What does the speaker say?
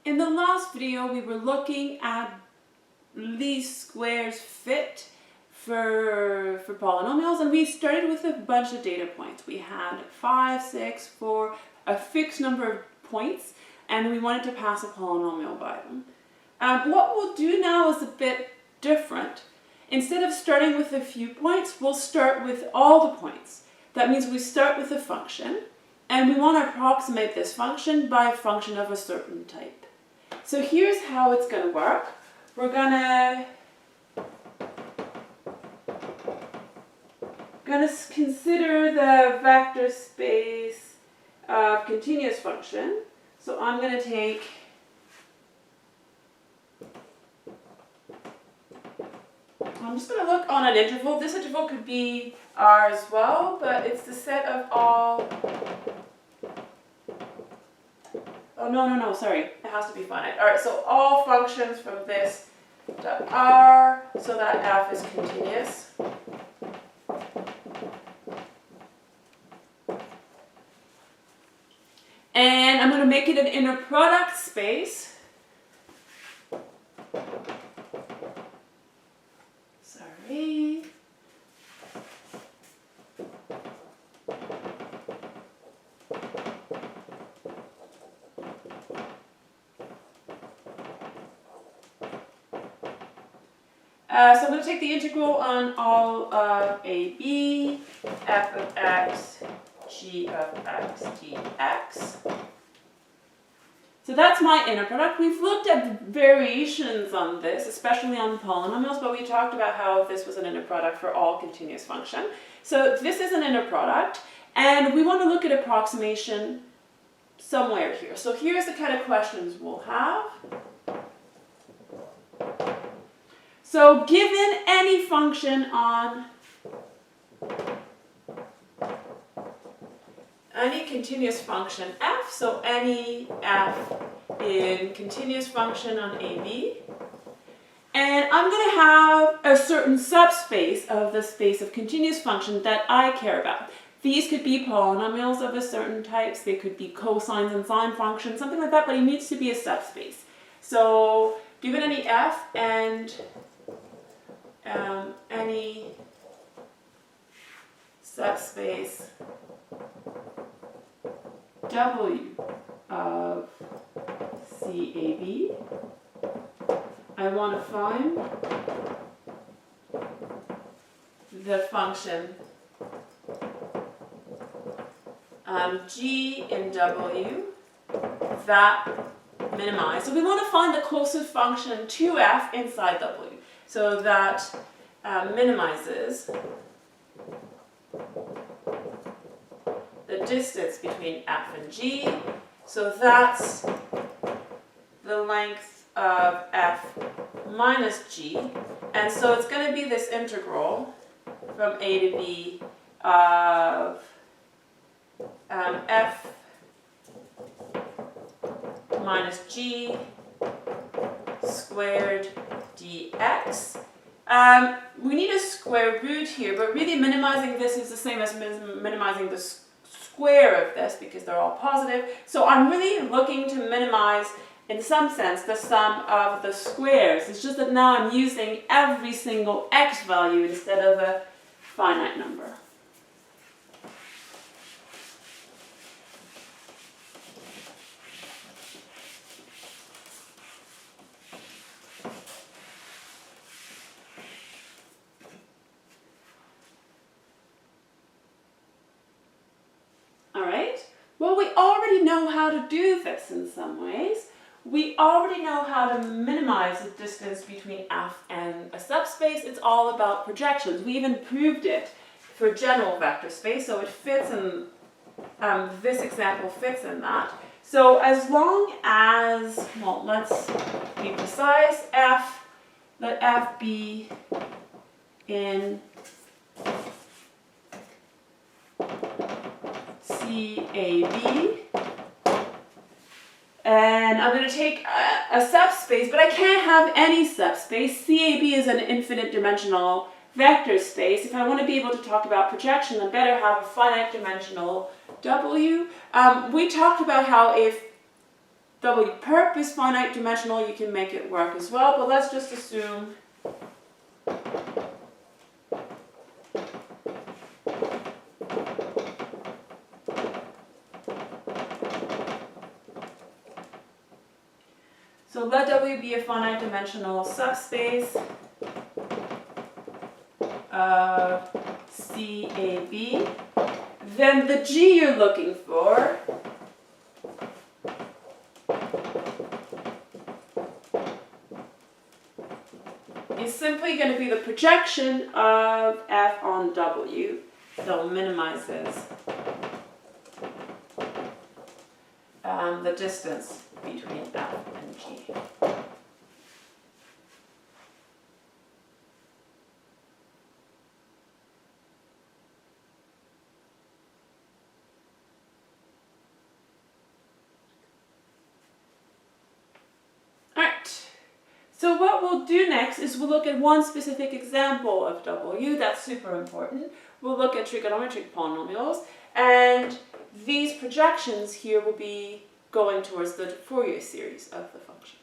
In the last video, we were looking at least squares fit for polynomials, and we started with a bunch of data points. We had 5, 6, 4, a fixed number of points, and we wanted to pass a polynomial by them. What we'll do now is a bit different. Instead of starting with a few points, we'll start with all the points. That means we start with a function, and we want to approximate this function by a function of a certain type. So here's how it's going to work. We're going to consider the vector space of continuous function. So I'm going to take I'm just going to look on an interval. This interval could be R as well, but it's the set of all. Oh, no, sorry. It has to be finite. All right, so all functions from this to R, so that f is continuous. And I'm going to make it an inner product space. Sorry. So I'm going to take the integral on all of AB, f of x, g of x dx. So that's my inner product. We've looked at variations on this, especially on polynomials, but we talked about how this was an inner product for all continuous function. So this is an inner product, and we want to look at approximation somewhere here. So here's the kind of questions we'll have. So given any function on any continuous function f, so any f in continuous function on AB, and I'm going to have a certain subspace of the space of continuous function that I care about. These could be polynomials of a certain type, they could be cosines and sine functions, something like that, but it needs to be a subspace. So given any f and any subspace W of CAB, I want to find the function G in W that minimize. So we want to find the closest function to f inside W. So that minimizes the distance between f and g. So that's the length of f minus g. And so it's going to be this integral from a to b of f minus g squared dx. We need a square root here, but really minimizing this is the same as minimizing the square of this because they're all positive. So I'm really looking to minimize, in some sense, the sum of the squares. It's just that now I'm using every single x value instead of a finite number. Well, we already know how to do this in some ways. We already know how to minimize the distance between f and a subspace. It's all about projections. We even proved it for general vector space, so it fits in, this example fits in that. So as long as, well, let's be precise, let f be in CAB, and I'm going to take a subspace, but I can't have any subspace. CAB is an infinite dimensional vector space. If I want to be able to talk about projection, I better have a finite dimensional W. We talked about how if W perp is finite dimensional, you can make it work as well, but let's just assume so let W be a finite dimensional subspace of CAB. Then the G you're looking for is simply going to be the projection of F on W. So minimizes the distance between F and G. So what we'll do next is we'll look at one specific example of W. That's super important. We'll look at trigonometric polynomials, and these projections here will be going towards the Fourier series of the function.